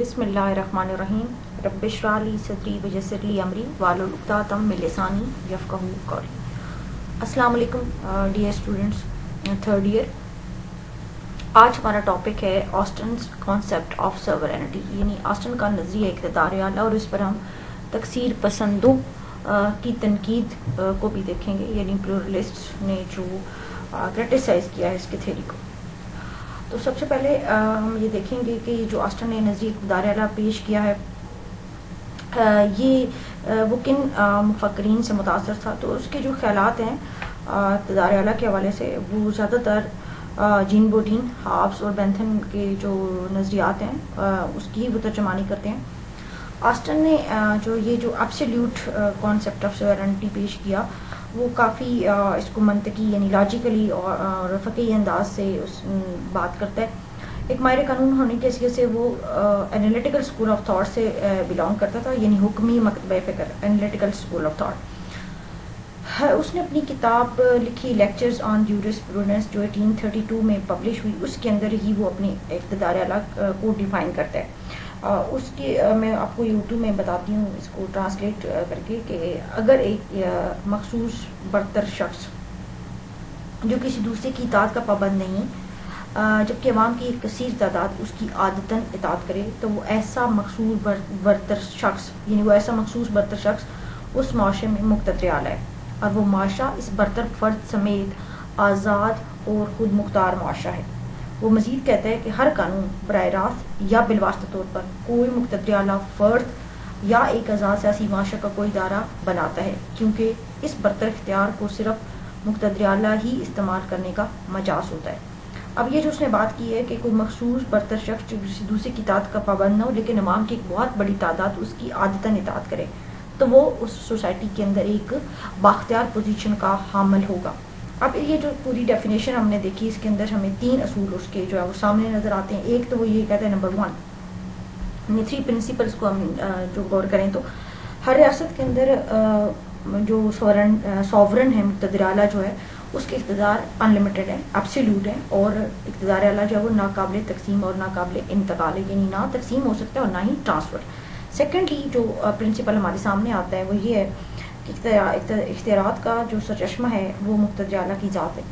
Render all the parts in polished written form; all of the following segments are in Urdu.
بسم اللہ الرحمن الرحیم رب اشرح لی صدری ویسر لی امری واحلل عقدۃ من لسانی یفقہوا قولی۔ السلام علیکم ڈیئر اسٹوڈنٹس، تھرڈ ایئر۔ آج ہمارا ٹاپک ہے آسٹنز کانسیپٹ آف سوورینٹی، یعنی آسٹن کا نظریہ اقتدار اعلیٰ، اور اس پر ہم تکثیر پسندوں کی تنقید کو بھی دیکھیں گے، یعنی پلورلسٹ نے جو کرٹیسائز کیا ہے اس کے تھیوری کو۔ تو سب سے پہلے ہم یہ دیکھیں گے کہ جو آسٹن نے نظریہ اقتدار اعلیٰ پیش کیا ہے یہ وہ کن مفکرین سے متاثر تھا۔ تو اس کے جو خیالات ہیں اقتدار اعلیٰ کے حوالے سے وہ زیادہ تر جین بوڈین، ہابس اور بینتھن کے جو نظریات ہیں اس کی وہ ترجمانی کرتے ہیں۔ آسٹن نے جو ایبسلیوٹ کانسیپٹ آف سوورینٹی پیش کیا وہ کافی اس کو منطقی یعنی لاجیکلی اور فقہی انداز سے بات کرتا ہے۔ ایک ماہر قانون ہونے کی حیثیت سے وہ انالیٹیکل اسکول آف تھاٹ سے بلانگ کرتا تھا، یعنی حکمی مکتبہ فکر، انالیٹیکل اسکول آف تھاٹ۔ اس نے اپنی کتاب لکھی لیکچرز آن جورسپروڈنس جو 1832 میں پبلش ہوئی، اس کے اندر ہی وہ اپنے اقتدار اعلیٰ کو ڈیفائن کرتا ہے۔ اس کی میں آپ کو اردو میں بتاتی ہوں اس کو ٹرانسلیٹ کر کے کہ اگر ایک مخصوص برتر شخص جو کسی دوسرے کی اطاعت کا پابند نہیں جبکہ عوام کی ایک کثیر تعداد اس کی عادتاً اطاعت کرے تو وہ ایسا مخصوص برتر شخص اس معاشرے میں مقتدر اعلیٰ ہے، اور وہ معاشرہ اس برتر فرد سمیت آزاد اور خود مختار معاشرہ ہے۔ وہ مزید کہتا ہے کہ ہر قانون براہ راست یا بالواسطہ طور پر کوئی مقتدر اعلیٰ فرد یا ایک آزاد سیاسی معاشرہ کا کوئی ادارہ بناتا ہے، کیونکہ اس برتر اختیار کو صرف مقتدر اعلیٰ ہی استعمال کرنے کا مجاز ہوتا ہے۔ اب یہ جو اس نے بات کی ہے کہ کوئی مخصوص برتر شخص جو کسی دوسرے کی اطاعت کا پابند نہ ہو لیکن عوام کی ایک بہت بڑی تعداد اس کی عادتاً اطاعت کرے تو وہ اس سوسائٹی کے اندر ایک بااختیار پوزیشن کا حامل ہوگا۔ اب یہ جو پوری ڈیفینیشن ہم نے دیکھی، اس کے اندر ہمیں 3 اصول اس کے جو ہے وہ سامنے نظر آتے ہیں۔ ایک تو وہ یہ کہتا ہے نمبر 1، 3 پرنسپلس کو ہم جو غور کریں تو ہر ریاست کے اندر جو سوورن ہے، مقتدر اعلیٰ جو ہے اس کے اقتدار انلمیٹڈ ہے، ایبسلیوٹ ہے، اور اقتدار اعلیٰ جو ہے وہ ناقابل تقسیم اور ناقابل انتقال ہے، یعنی نہ تقسیم ہو سکتا ہے اور نہ ہی ٹرانسفر۔ سیکنڈلی جو پرنسپل ہمارے سامنے آتا ہے وہ یہ ہے کہ اختیارات کا جو سرچشمہ ہے وہ مقتدر اعلیٰ کی ذات ہے۔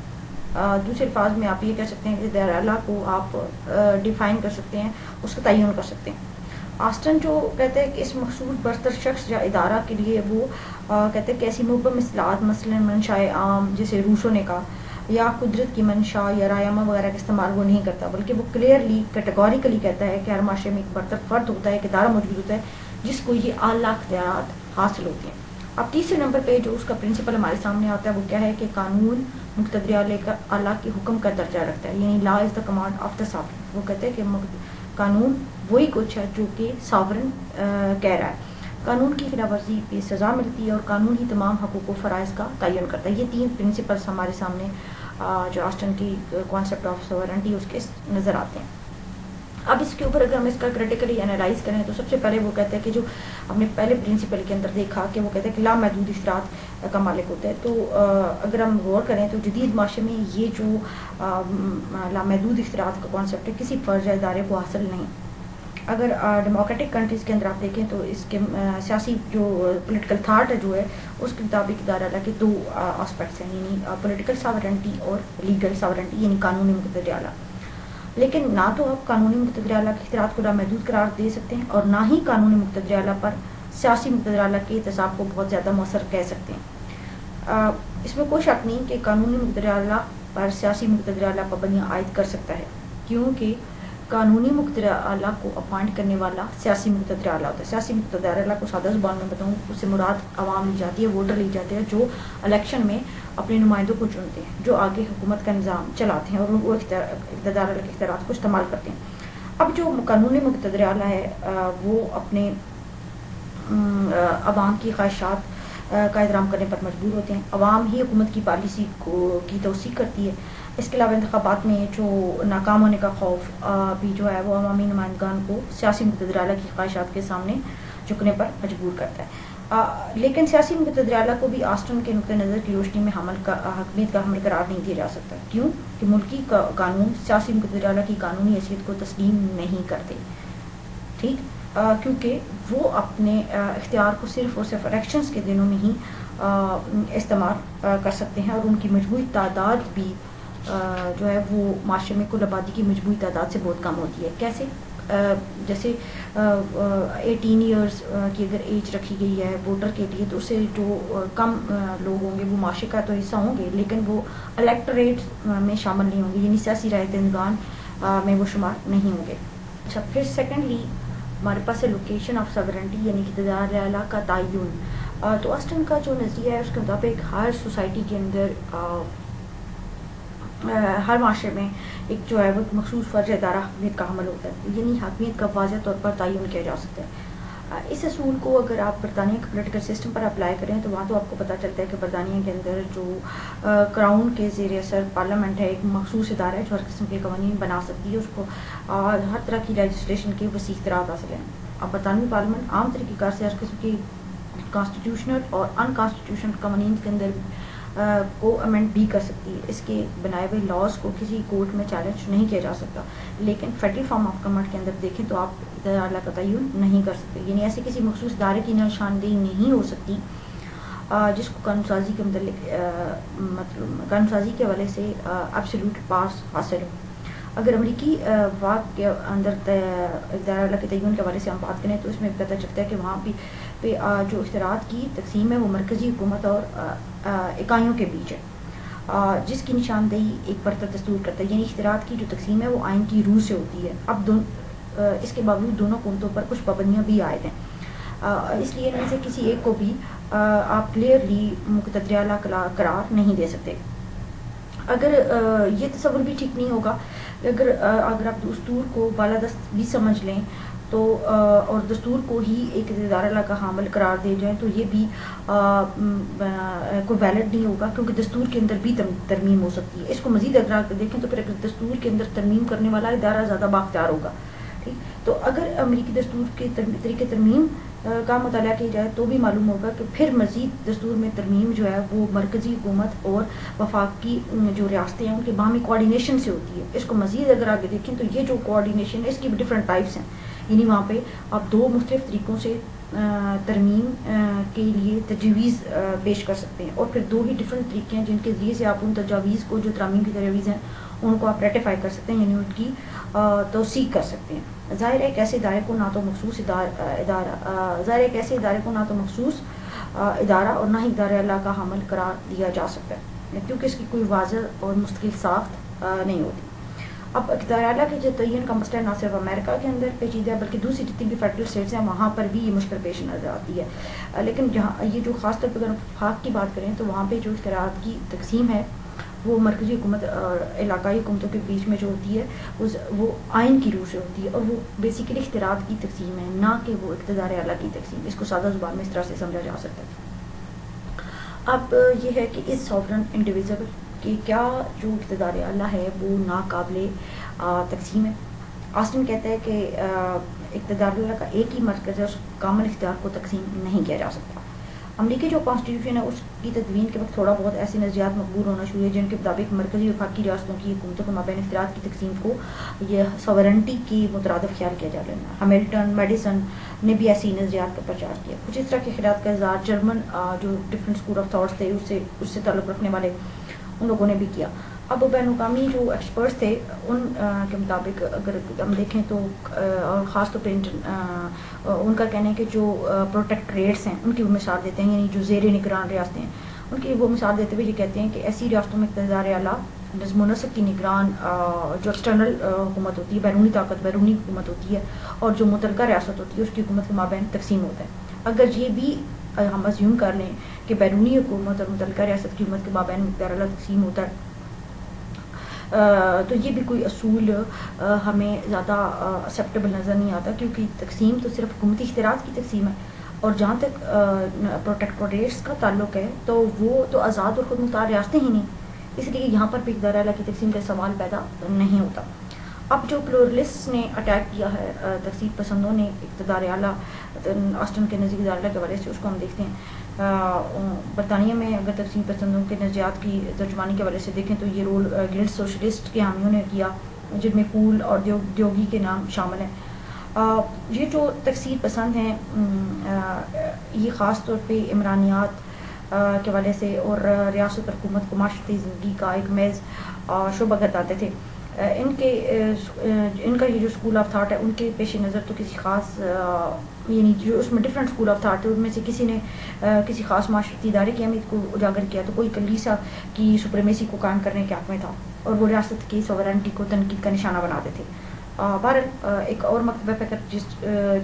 دوسرے الفاظ میں آپ یہ کہہ سکتے ہیں کہ اقتدار اعلیٰ کو آپ ڈیفائن کر سکتے ہیں، اس کا تعین کر سکتے ہیں۔ آسٹن جو کہتے ہیں کہ اس مخصوص برتر شخص یا ادارہ کے لیے وہ کہتے ہیں کہ ایسی مبہم اصطلاحات مثلاً منشاء عام جیسے روسو نے کہا یا قدرت کی منشا یا رایامہ وغیرہ کا استعمال وہ نہیں کرتا، بلکہ وہ کلیئرلی کیٹیگوریکلی کہتا ہے کہ ہر معاشرے میں ایک برتر فرد ہوتا ہے، ایک ادارہ موجود ہوتا ہے جس کو یہ اعلیٰ اختیارات حاصل ہوتے ہیں۔ اب تیسرے نمبر پہ جو اس کا پرنسپل ہمارے سامنے آتا ہے وہ کیا ہے کہ قانون مقتدر اعلیٰ کے حکم کا درجہ رکھتا ہے، یعنی law is the command of the sovereign. وہ کہتے ہیں کہ قانون وہی کچھ ہے جو کہ ساورن کہہ رہا ہے، قانون کی خلاف ورزی پہ سزا ملتی ہے اور قانون ہی تمام حقوق و فرائض کا تعین کرتا ہے۔ یہ 3 پرنسپلس ہمارے سامنے جو آسٹن کی کانسیپٹ آف سوورنٹی اس کے نظر آتے ہیں۔ اب اس کے اوپر اگر ہم اس کا کریٹیکلی انالائز کریں تو سب سے پہلے وہ کہتے ہیں کہ جو ہم نے پہلے پرنسپل کے اندر دیکھا کہ وہ کہتے ہیں کہ لامحدود اختیارات کا مالک ہوتا ہے، تو اگر ہم غور کریں تو جدید معاشرے میں یہ جو لامحدود اختیارات کا کانسیپٹ ہے کسی فرد یا ادارے کو حاصل نہیں۔ اگر ڈیموکریٹک کنٹریز کے اندر آپ دیکھیں تو اس کے سیاسی جو پولیٹیکل تھاٹ جو ہے اس کے مطابق اقتدار اعلیٰ کے 2 آسپیکٹس ہیں، یعنی پولیٹیکل ساورنٹی اور لیگل ساورنٹی، یعنی قانونی مقتدر اعلیٰ۔ لیکن نہ تو آپ قانونی مقتدر اعلیٰ کے اختیارات کو لامحدود قرار دے سکتے ہیں اور نہ ہی قانونی مقتدر اعلیٰ پر سیاسی مقتدر اعلیٰ کے احتساب کو بہت زیادہ مؤثر کہہ سکتے ہیں۔ اس میں کوئی شک نہیں کہ قانونی مقتدر اعلیٰ پر سیاسی مقتدر اعلیٰ پابندیاں عائد کر سکتا ہے، کیونکہ قانونی مقتدر اعلیٰ کو اپوائنٹ کرنے والا سیاسی مقتدر اعلیٰ ہوتا ہے۔ سیاسی مقتدر اعلیٰ کو سادہ زبان میں بتاؤں اس سے مراد عوام لی جاتی ہے، ووٹر لی جاتے ہیں جو الیکشن میں اپنے نمائندوں کو چنتے ہیں، جو آگے حکومت کا نظام چلاتے ہیں اور وہ اقتدار اعلیٰ کے اختیارات کو استعمال کرتے ہیں۔ اب جو قانونی مقتدر اعلیٰ ہے وہ اپنے عوام کی خواہشات کا احترام کرنے پر مجبور ہوتے ہیں، عوام ہی حکومت کی پالیسی کی توثیق کرتی ہے۔ اس کے علاوہ انتخابات میں جو ناکام ہونے کا خوف بھی جو ہے وہ عوامی نمائندگان کو سیاسی مقتدر اعلیٰ کی خواہشات کے سامنے جھکنے پر مجبور کرتا ہے۔ لیکن سیاسی مقتدر اعلیٰ کو بھی آسٹن کے نقطۂ نظر کی روشنی میں حاکمیت کا حامل قرار نہیں دیا جا سکتا، کیوں کہ ملکی قانون سیاسی مقتدر اعلیٰ کی قانونی حیثیت کو تسلیم نہیں کرتے۔ ٹھیک، کیونکہ وہ اپنے اختیار کو صرف اور صرف الیکشنز کے دنوں میں ہی استعمال کر سکتے ہیں، اور ان کی مجموعی تعداد بھی جو ہے وہ معاشرے میں کل آبادی کی مجموعی تعداد سے بہت کم ہوتی ہے. کیسے؟ جیسے 18 ایئرس کی اگر ایج رکھی گئی ہے ووٹر کے لیے، تو اس سے جو کم لوگ ہوں گے وہ معاشرے کا تو حصہ ہوں گے، لیکن وہ الیکٹوریٹ میں شامل نہیں ہوں گے، یعنی سیاسی رائے دہندگان میں وہ شمار نہیں ہوں گے. اچھا، پھر سیکنڈلی ہمارے پاس ہے لوکیشن آف ساورنٹی، یعنی کہ اقتدار اعلیٰ کا تعین. تو آسٹن کا جو نظریہ ہے اس کے مطابق ہر سوسائٹی کے اندر ہر معاشرے میں ایک جو ہے وہ مخصوص فرض ادارہ حاکمیت کا حامل ہوتا ہے، یعنی حاکمیت کا واضح طور پر تعین کیا جا سکتا ہے. اس اصول کو اگر آپ برطانیہ کے پولیٹیکل سسٹم پر اپلائی کریں تو وہاں تو آپ کو پتہ چلتا ہے کہ برطانیہ کے اندر جو کراؤن کے زیر اثر پارلیمنٹ ہے، ایک مخصوص ادارہ ہے جو ہر قسم کے قوانین بنا سکتی ہے، اس کو ہر طرح کی لیجسلیشن کے وسیع اختیارات حاصل ہیں. اب برطانوی پارلیمنٹ عام طریقہ کار سے ہر قسم کی کانسٹیٹیوشنل اور ان کانسٹیٹیوشنل قوانین کے اندر کو امینڈ بھی کر سکتی ہے. اس کے بنائے ہوئے لاز کو کسی کورٹ میں چیلنج نہیں کیا جا سکتا، لیکن فیڈرل فارم آف گورنمنٹ کے اندر دیکھیں تو آپ اعلیٰ کا تعین نہیں کر سکتے، یعنی ایسے کسی مخصوص ادارے کی نشاندہی نہیں ہو سکتی جس کو قانون سازی کے متعلق قانون سازی کے حوالے سے ایبسلیوٹ پاس حاصل ہو. اگر امریکی واقع کے اندر اقتدار اعلیٰ کے تعین کے حوالے سے ہم بات کریں تو اس میں پتہ چلتا ہے کہ وہاں پہ جو اختیارات کی تقسیم ہے وہ مرکزی حکومت اور اکائیوں کے بیچ ہے، جس کی نشاندہی ایک برتر دستور کرتا ہے، یعنی اختیارات کی جو تقسیم ہے وہ آئین کی روح سے ہوتی ہے. اب اس کے باوجود دونوں حکومتوں پر کچھ پابندیاں بھی عائد ہیں، اس لیے ان سے کسی ایک کو بھی آپ کلیئرلی مقتدر اعلیٰ قرار نہیں دے سکتے. اگر یہ تصور بھی ٹھیک نہیں ہوگا، اگر آپ دستور کو بالادست بھی سمجھ لیں تو اور دستور کو ہی ایک اقتدار اعلیٰ کا حامل قرار دے جائیں تو یہ بھی کوئی ویلڈ نہیں ہوگا، کیونکہ دستور کے اندر بھی ترمیم ہو سکتی ہے. اس کو مزید اگر آپ دیکھیں تو پھر دستور کے اندر ترمیم کرنے والا ادارہ زیادہ بااختیار ہوگا. ٹھیک، تو اگر امریکی دستور کے طریقے ترمیم کا مطالعہ کیا جائے تو بھی معلوم ہوگا کہ پھر مزید دستور میں ترمیم جو ہے وہ مرکزی حکومت اور وفاقی جو ریاستیں ہیں ان کے باہمی کوآرڈینیشن سے ہوتی ہے. اس کو مزید اگر آگے دیکھیں تو یہ جو کوآرڈینیشن ہے اس کی بھی ڈفرینٹ ٹائپس ہیں، یعنی وہاں پہ آپ دو مختلف طریقوں سے ترمیم کے لیے تجویز پیش کر سکتے ہیں، اور پھر دو ہی ڈفرینٹ طریقے ہیں جن کے ذریعے سے آپ ان تجاویز کو جو ترامیم کی تجاویز ہیں ان کو آپ ریٹیفائی کر سکتے ہیں، یعنی ان کی توثیق کر سکتے ہیں. ظاہر ہے ایک ایسے ادارے کو نہ تو مخصوص ادارہ اور نہ ہی ادارہ اعلیٰ کا حامل قرار دیا جا سکتا ہے، کیونکہ اس کی کوئی واضح اور مستقل ساخت نہیں ہوتی. اب اقتدار اعلیٰ کے جو تعین کا مسئلہ نہ صرف امریکہ کے اندر پیچیدہ ہے بلکہ دوسری جتنی بھی فیڈرل اسٹیٹس ہیں وہاں پر بھی یہ مشکل پیش نظر آتی ہے. لیکن جہاں یہ جو خاص طور پہ اگر وفاق کی بات کریں تو وہاں پہ جو اختیارات کی تقسیم ہے وہ مرکزی حکومت اور علاقائی حکومتوں کے بیچ میں جو ہوتی ہے وہ آئین کی روح سے ہوتی ہے، اور وہ بیسیکلی اختیارات کی تقسیم ہے، نہ کہ وہ اقتدار اعلیٰ کی تقسیم. اس کو سادہ زبان میں اس طرح سے سمجھا جا سکتا ہے. اب یہ ہے کہ اس سوورن انڈیویزل کہ کیا جو اقتدار اعلیٰ ہے وہ ناقابل تقسیم ہے. آسٹن کہتا ہے کہ اقتدار اعلیٰ کا ایک ہی مرکز ہے، اس کامل اختیار کو تقسیم نہیں کیا جا سکتا. امریکی جو کانسٹیٹیوشن ہے اس کی تدوین کے وقت تھوڑا بہت ایسے نظریات مقبول ہونا شروع ہے جن کے مطابق مرکزی وفاقی ریاستوں کی حکومتوں کے مابین اختیارات کی تقسیم کو یہ سوورنٹی کی مترادف خیال کیا جا لینا. ہیملٹن میڈیسن نے بھی ایسی نظریات کا پرچار کیا. کچھ اس طرح کے خیالات کا اظہار جرمن جو ڈفرینٹ اسکول آف تھاٹس تھے اس سے تعلق رکھنے والے ان لوگوں نے بھی کیا. اب بین الاقوامی جو ایکسپرٹس تھے ان کے مطابق اگر ہم دیکھیں تو اور خاص طور پہ ان کا کہنا ہے کہ جو پروٹیکٹریٹس ہیں ان کی وہ مثال دیتے ہیں، یعنی جو زیر نگران ریاستیں ہیں ان کی وہ مثال دیتے ہوئے یہ کہتے ہیں کہ ایسی ریاستوں میں اقتدار اعلیٰ نظم و نسق کی نگران جو ایکسٹرنل حکومت ہوتی ہے، بیرونی طاقت بیرونی حکومت ہوتی ہے، اور جو متعلقہ ریاست ہوتی ہے اس کی حکومت کے مابین تقسیم ہوتا ہے. اگر یہ بھی ہم ازیوم کر لیں کہ بیرونی حکومت اور متعلقہ ریاست کی حکومت کے مابین اقتدار اعلیٰ تقسیم ہوتا ہے تو یہ بھی کوئی اصول ہمیں زیادہ ایکسیپٹیبل نظر نہیں آتا، کیونکہ تقسیم تو صرف حکومتی اختیارات کی تقسیم ہے، اور جہاں تک پروٹیکٹوریٹس کا تعلق ہے تو وہ تو آزاد اور خود مختار ریاستیں ہی نہیں، اس لیے یہاں پر بھی اقتدار اعلیٰ کی تقسیم کا سوال پیدا نہیں ہوتا. اب جو پلورلسٹ نے اٹیک کیا ہے تقسیم پسندوں نے اقتدار اعلیٰ آسٹن کے نزدیک اقتدار اعلیٰ کے حوالے سے، اس کو ہم دیکھتے ہیں. برطانیہ میں اگر تقسیم پسندوں کے نظریات کی ترجمانی کے حوالے سے دیکھیں تو یہ رول گلڈ سوشلسٹ کے حامیوں نے کیا، جن میں پول اور دیوگی کے نام شامل ہیں. یہ جو تکثیر پسند ہیں یہ خاص طور پہ عمرانیات کے والے سے اور ریاست اور حکومت کو معاشرتی زندگی کا ایک محض شعبہ گرداتے تھے. ان کا یہ جو اسکول آف تھاٹ ہے ان کے پیش نظر تو کسی خاص یعنی جو اس میں ڈفرینٹ اسکول آف تھاٹ ہے ان میں سے کسی نے کسی خاص معاشرتی ادارے کی اہمیت کو اجاگر کیا تو کوئی کلیسا کی سپریمیسی کو قائم کرنے کے حق میں تھا اور وہ ریاست کی سوورنٹی کو تنقید کا نشانہ بناتے تھے. بہرحال ایک اور مکتبہ فکر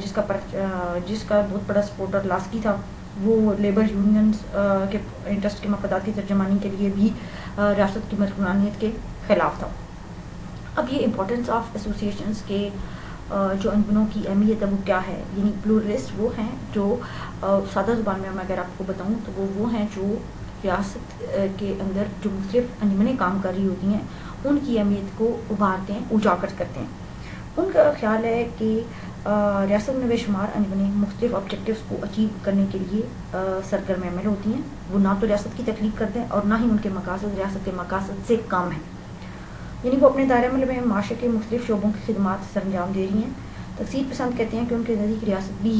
جس کا بہت بڑا سپورٹر لاسکی تھا وہ لیبر یونینز کے انٹرسٹ کے مفادات کی ترجمانی کے لیے بھی ریاست کی مرکزیت کے خلاف تھا. اب یہ امپورٹنس آف ایسوسیشنز کے جو انجمنوں کی اہمیت ہے وہ کیا ہے. یعنی پلورلسٹ وہ ہیں جو سادہ زبان میں اگر آپ کو بتاؤں تو وہ ہیں جو ریاست کے اندر جو مختلف انجمنیں کام کر رہی ہوتی ہیں ان کی اہمیت کو ابھارتے ہیں, اجاگر کرتے ہیں. ان کا خیال ہے کہ ریاست میں بے شمار انجمنیں مختلف آبجیکٹیوز کو اچیو کرنے کے لیے سرگرم عمل ہوتی ہیں. وہ نہ تو ریاست کی تخلیق کرتے ہیں اور نہ ہی ان کے مقاصد ریاست کے مقاصد سے کم ہیں. یعنی وہ اپنے دائرہ عمل میں معاشرے کے مختلف شعبوں کی خدمات سر انجام دے رہی ہیں. تکثیر پسند کہتے ہیں کہ ان کے نزدیک ریاست بھی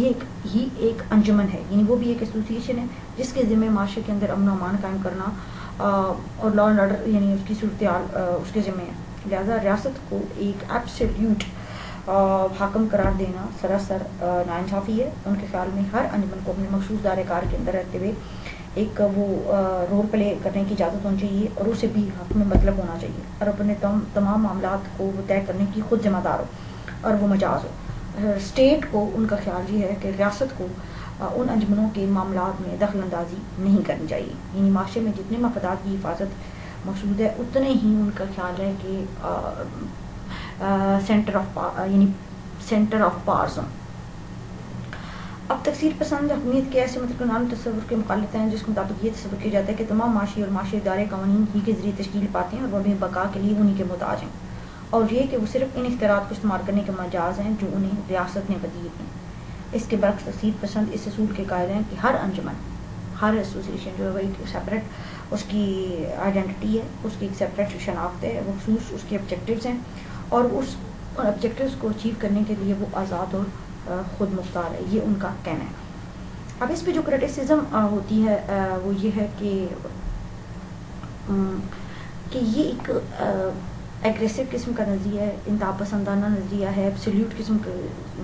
ہی ایک انجمن ہے. یعنی وہ بھی ایک ایسوسیشن ہے جس کے ذمہ معاشرے کے اندر امن و امان قائم کرنا اور لا اینڈ آرڈر یعنی اس کی صورتحال اس کے ذمہ ہے. لہٰذا ریاست کو ایک ایبسلیوٹ حاکم قرار دینا سراسر ناانصافی ہے. ان کے خیال میں ہر انجمن کو اپنے مخصوص دائرہ کار کے اندر رہتے ہوئے ایک وہ رول پلے کرنے کی اجازت ہونی چاہیے اور اسے بھی حق میں مطلب ہونا چاہیے اور اپنے تمام معاملات کو وہ طے کرنے کی خود ذمہ دار ہو اور وہ مجاز ہو. اسٹیٹ کو ان کا خیال یہ ہے کہ ریاست کو ان انجمنوں کے معاملات میں دخل اندازی نہیں کرنی چاہیے. یعنی معاشرے میں جتنے مفادات کی حفاظت مقصود ہے اتنے ہی ان کا خیال ہے کہ سینٹر آف پاورز ہوں. اب تکثیر پسند حکمیت کے ایسے مطلب تصور کے مخالف ہیں جس کے مطابق یہ تصور کیا جاتا ہے کہ تمام معاشی اور معاشی ادارے قوانین ہی کے ذریعے تشکیل پاتے ہیں اور وہ اپنی بقا کے لیے انہی کے محتاج ہیں اور یہ کہ وہ صرف ان اختیارات کو استعمال کرنے کے مجاز ہیں جو انہیں ریاست نے بدی ہیں. اس کے برعکس تکثیر پسند اس اصول کے قائل ہیں کہ ہر انجمن ہر ایسوسیشن جو ہے وہ ایک سیپریٹ اس کی آئیڈینٹی ہے, اس کی ایک سیپریٹ شناخت ہے, وہ خصوص اس کے آبجیکٹیوز ہیں اور اس آبجیکٹیوز کو اچیو کرنے کے لیے وہ آزاد اور خود مختار ہے. یہ ان کا کہنا ہے. اب اس پہ جو کرٹیسزم ہوتی ہے وہ یہ ہے کہ یہ ایک ایگریسو قسم کا نظریہ ہے, انتہا پسندانہ نظریہ ہے, ایبسلیوٹ قسم کا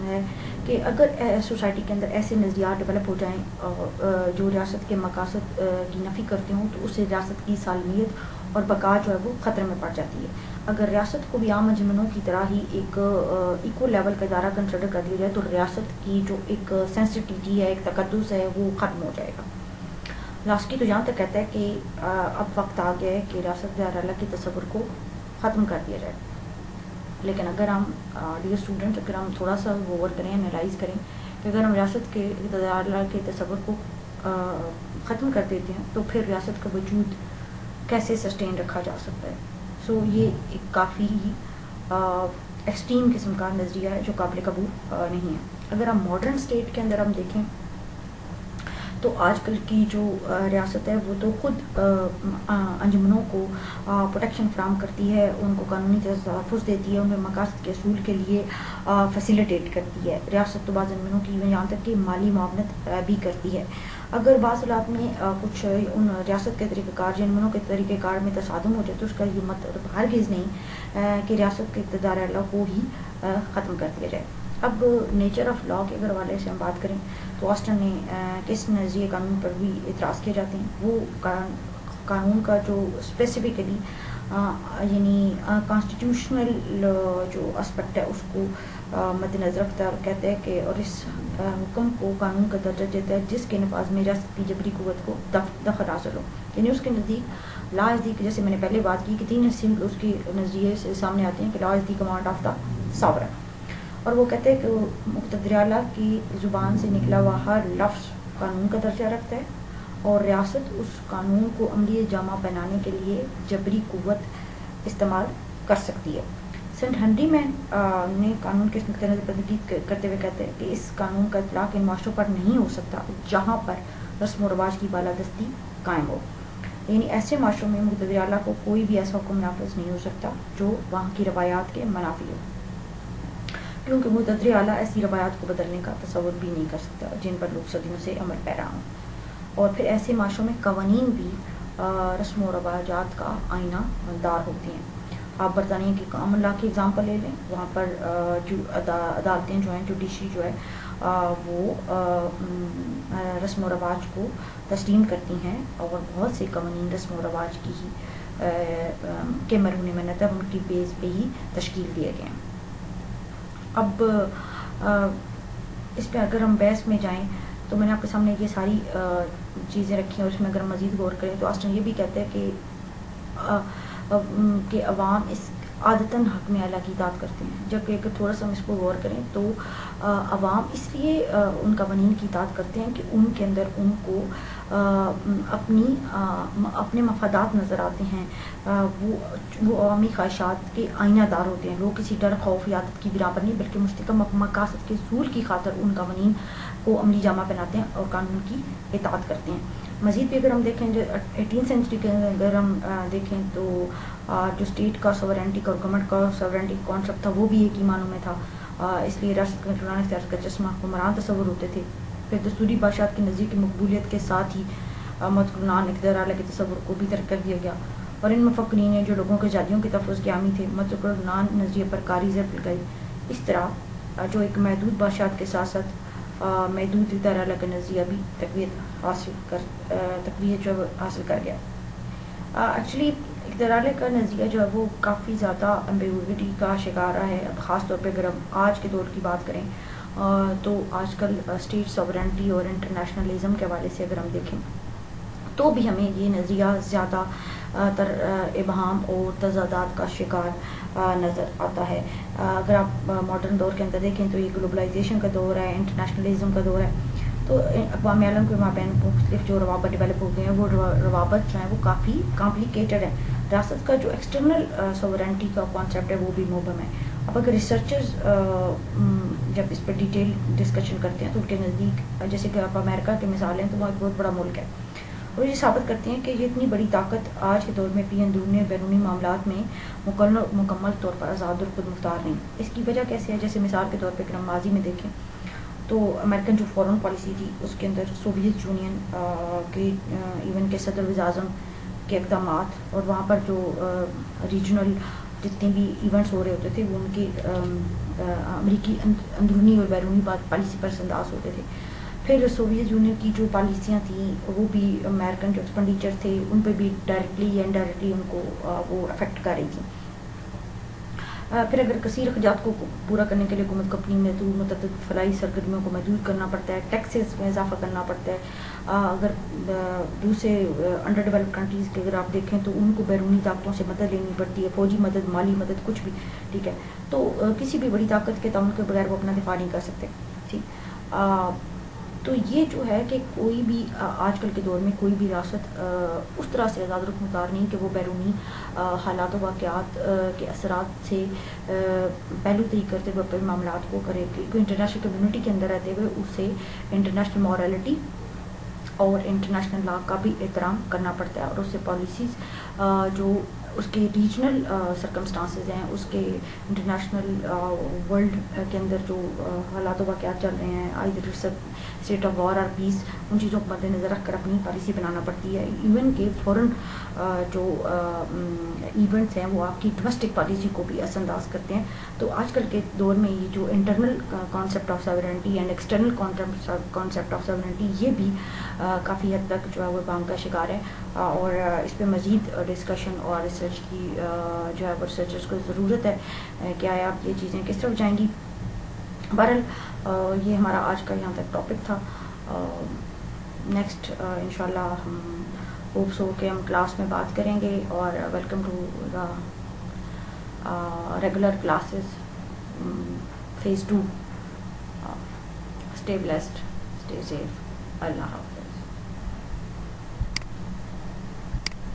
ہے کہ اگر سوسائٹی کے اندر ایسے نظریات ڈیولپ ہو جائیں جو ریاست کے مقاصد کی نفی کرتے ہوں تو اس سے ریاست کی سالمیت اور بقا جو ہے وہ خطرے میں پڑ جاتی ہے. اگر ریاست کو بھی عام انجمنوں کی طرح ہی ایک ایکول لیول کا ادارہ کنسیڈر کر دیا جائے تو ریاست کی جو ایک سینسٹیوٹی ہے, ایک تقدس ہے, وہ ختم ہو جائے گا. لاسکی تو یہاں تک کہتا ہے کہ اب وقت آ گیا ہے کہ ریاست دائرہ کے تصور کو ختم کر دیا جائے. لیکن اگر ہم ڈیئر اسٹوڈنٹ اگر ہم تھوڑا سا غور کریں, انالائز کریں کہ اگر ہم ریاست کے دائرہ کے تصور کو ختم کر دیتے ہیں تو پھر ریاست کا وجود کیسے سسٹین رکھا جا سکتا ہے. سو یہ ایک کافی ایکسٹریم قسم کا نظریہ ہے جو قابل قبول نہیں ہے. اگر ہم ماڈرن اسٹیٹ کے اندر ہم دیکھیں تو آج کل کی جو ریاست ہے وہ تو خود انجمنوں کو پروٹیکشن فراہم کرتی ہے, ان کو قانونی تحفظ دیتی ہے, ان میں مقاصد کے اصول کے لیے فیسیلیٹیٹ کرتی ہے. ریاست تو بعض انجمنوں کی یہاں تک کہ مالی معاونت بھی کرتی ہے. اگر بعض علاق میں کچھ ان ریاست کے طریقہ کار یا انجمنوں کے طریقہ کار میں تصادم ہو جائے تو اس کا یہ مطلب ہرگز نہیں کہ ریاست کے اقتدار اللہ کو ہی ختم کر دیا جائے. اب نیچر آف لا کے اگر حوالے سے ہم بات کریں تو آسٹن نے کس نظریے قانون پر بھی اعتراض کیے جاتے ہیں. وہ قانون کا جو اسپیسیفکلی یعنی کانسٹیٹیوشنل جو اسپیکٹ ہے اس کو مد نظر رکھتا ہے اور کہتا ہے کہ اور اس حکم کو قانون کا درجہ دیتا ہے جس کے نفاذ میں ریاست کی جبری قوت کو دخل حاصل ہو. یعنی اس کے نزدیک لا از دی, جیسے میں نے پہلے بات کی کہ 3 سمبل اس کے نظریے سے سامنے آتے ہیں کہ لا از دی کمانڈ آف دا ساورن, اور وہ کہتے ہیں کہ مقتدر اعلیٰ کی زبان سے نکلا ہوا ہر لفظ قانون کا درجہ رکھتا ہے اور ریاست اس قانون کو عملی جامہ پہنانے کے لیے جبری قوت استعمال کر سکتی ہے. سینٹ ہنری مین نے قانون کے اس نقطۂ نظر پر تنقید کرتے ہوئے کہتے ہیں کہ اس قانون کا اطلاق ان معاشروں پر نہیں ہو سکتا جہاں پر رسم و رواج کی بالادستی قائم ہو. یعنی ایسے معاشروں میں مقتدر اعلیٰ کو کوئی بھی ایسا حکم نافذ نہیں ہو سکتا جو وہاں کی روایات کے منافی ہو. کیونکہ مقتدر اعلیٰ ایسی روایات کو بدلنے کا تصور بھی نہیں کر سکتا جن پر لوگ صدیوں سے عمل پیرا ہوں. اور پھر ایسے معاشروں میں قوانین بھی رسم و رواجات کا آئینہ دار ہوتی ہیں. آپ برطانیہ کی کامن لا کی اگزامپل لے لیں. وہاں پر جو عدالتیں جو ہیں, جوڈیشری جو ہے وہ رسم و رواج کو تسلیم کرتی ہیں, اور بہت سے قوانین رسم و رواج کی ہی کے مرہون منت ان کی بیس پہ ہی تشکیل دیے گئے ہیں. اب اس پہ اگر ہم بحث میں جائیں تو میں نے آپ کے سامنے یہ ساری چیزیں رکھی ہیں, اور اس میں اگر ہم مزید غور کریں تو آسٹن یہ بھی کہتے ہیں کہ عوام اس عادتاً حق میں اعلیٰ کی اطاعت کرتے ہیں, جبکہ اگر تھوڑا سا ہم اس کو غور کریں تو عوام اس لیے ان قوانین کی اطاعت کرتے ہیں کہ ان کے اندر ان کو اپنے مفادات نظر آتے ہیں, وہ عوامی خواہشات کے آئینہ دار ہوتے ہیں. لوگ کسی ڈر, خوف یا عادت کی بنا پر نہیں بلکہ مستقم مقاصد کے حصول کی خاطر ان قوانین کو عملی جامہ پہناتے ہیں اور قانون کی اطاعت کرتے ہیں. مزید بھی اگر ہم دیکھیں جو 18 سینچری کے اگر ہم دیکھیں تو جو اسٹیٹ کا سورینٹی کا اور گورنمنٹ کا سورینٹی کانسیپٹ تھا وہ بھی ایک ہی معنوں میں تھا, اس لیے ریاست کا حکمران اختیار کا چشمہ حکمران تصور ہوتے تھے. پھر دستوری بادشاہت کی نظریے کی مقبولیت کے ساتھ ہی متقرنان اقتدار اعلیٰ کے تصور کو بھی ترک کر دیا گیا, اور ان مفکرین نے جو لوگوں کے جادیوں کے تفوظ کے حامی تھے متقرنان نظریے پر کاری زر لگائی. اس طرح جو ایک محدود بادشاہت کے ساتھ ساتھ محدود اقتدار اعلیٰ کا نظریہ بھی تقویت حاصل کر گیا. ایکچولی اقتدار اعلیٰ کا نظریہ جو ہے وہ کافی زیادہ ایمبیگوٹی کا شکار رہا ہے. خاص طور پہ اگر ہم آج کے دور کی بات کریں تو آج کل اسٹیٹ سورینٹی اور انٹرنیشنلزم کے حوالے سے اگر ہم دیکھیں تو بھی ہمیں یہ نظریہ زیادہ تر ابہام اور تضادات کا شکار نظر آتا ہے. اگر آپ ماڈرن دور کے اندر دیکھیں تو یہ گلوبلائزیشن کا دور ہے, انٹرنیشنلزم کا دور ہے, تو اقوام عالم کے مابین مختلف جو روابط ڈیولپ ہو گئے ہیں وہ روابط جو ہیں وہ کافی کمپلیکیٹڈ ہیں. ریاست کا جو ایکسٹرنل سورینٹی کا کانسیپٹ ہے وہ بھی مبہم ہے. اب اگر ریسرچرز جب اس پر ڈیٹیل ڈسکشن کرتے ہیں تو ان کے نزدیک جیسے کہ آپ امریکہ کی مثال ہیں تو وہ ایک بہت بڑا ملک ہے, اور یہ ثابت کرتے ہیں کہ یہ اتنی بڑی طاقت آج کے دور میں بھی اندرونی بیرونی معاملات میں مکمل طور پر آزاد اور خود مختار نہیں. اس کی وجہ کیسے ہے؟ جیسے مثال کے طور پہ اگر ہم ماضی میں دیکھیں تو امریکن جو فورن پالیسی تھی اس کے اندر سوویت یونین کے ایون کے صدر وزیر اعظم کے اقدامات, اور وہاں پر جو ریجنل جتنے بھی ایونٹس ہو رہے ہوتے تھے وہ ان کی امریکی اندرونی اور بیرونی پالیسی پر انداز ہوتے تھے. پھر سوویت یونین کی جو پالیسیاں تھیں وہ بھی امریکن جو ایکسپینڈیچر تھے ان پہ بھی ڈائریکٹلی یا انڈائریکٹلی ان کو وہ افیکٹ کر رہی تھیں. پھر اگر کثیر اخراجات کو پورا کرنے کے لیے حکومت کو اپنی محدود متعدد فلاحی سرگرمیوں کو محدود کرنا پڑتا ہے, ٹیکسز میں اضافہ کرنا پڑتا ہے. اگر دوسرے انڈر ڈیولپ کنٹریز کے اگر آپ دیکھیں تو ان کو بیرونی طاقتوں سے مدد لینی پڑتی ہے, فوجی مدد, مالی مدد, کچھ بھی, ٹھیک ہے. تو کسی بھی بڑی طاقت کے تعاون کے بغیر وہ اپنا دفاع نہیں کر سکتے, ٹھیک. تو یہ جو ہے کہ کوئی بھی آج کل کے دور میں کوئی بھی ریاست اس طرح سے آزاد و مختار نہیں کہ وہ بیرونی حالات و واقعات کے اثرات سے پہلو طریق کرتے ہوئے اپنے معاملات کو کرے. انٹرنیشنل کمیونٹی کے اندر رہتے ہوئے اسے انٹرنیشنل مورالٹی اور انٹرنیشنل لا کا بھی احترام کرنا پڑتا ہے, اور اس سے پالیسیز جو اس کے ریجنل سرکمسٹانسز ہیں, اس کے انٹرنیشنل ورلڈ کے اندر جو حالات و واقعات چل رہے ہیں, آئدر اسٹیٹ آف وار اور پیس, ان چیزوں کو مد نظر رکھ کر اپنی پالیسی بنانا پڑتی ہے. ایون کہ فورن جو ایونٹس ہیں وہ آپ کی ڈومیسٹک پالیسی کو بھی اثر انداز کرتے ہیں. تو آج کل کے دور میں یہ جو internal concept of sovereignty and external concept of sovereignty یہ بھی کافی حد تک جو ہے وہ بام کا شکار ہے, اور اس پہ مزید ڈسکشن اور ریسرچ کی جو ہے وہ ریسرچرز کو ضرورت ہے کہ آیا آپ یہ چیزیں کس طرف جائیں گی. بہرحال یہ ہمارا آج کا یہاں تک ٹاپک تھا. نیکسٹ انشاءاللہ ہم ہوپس ہو کہ ہم کلاس میں بات کریں گے, اور welcome to the regular classes phase 2. Stay blessed, stay safe. اللہ حافظ.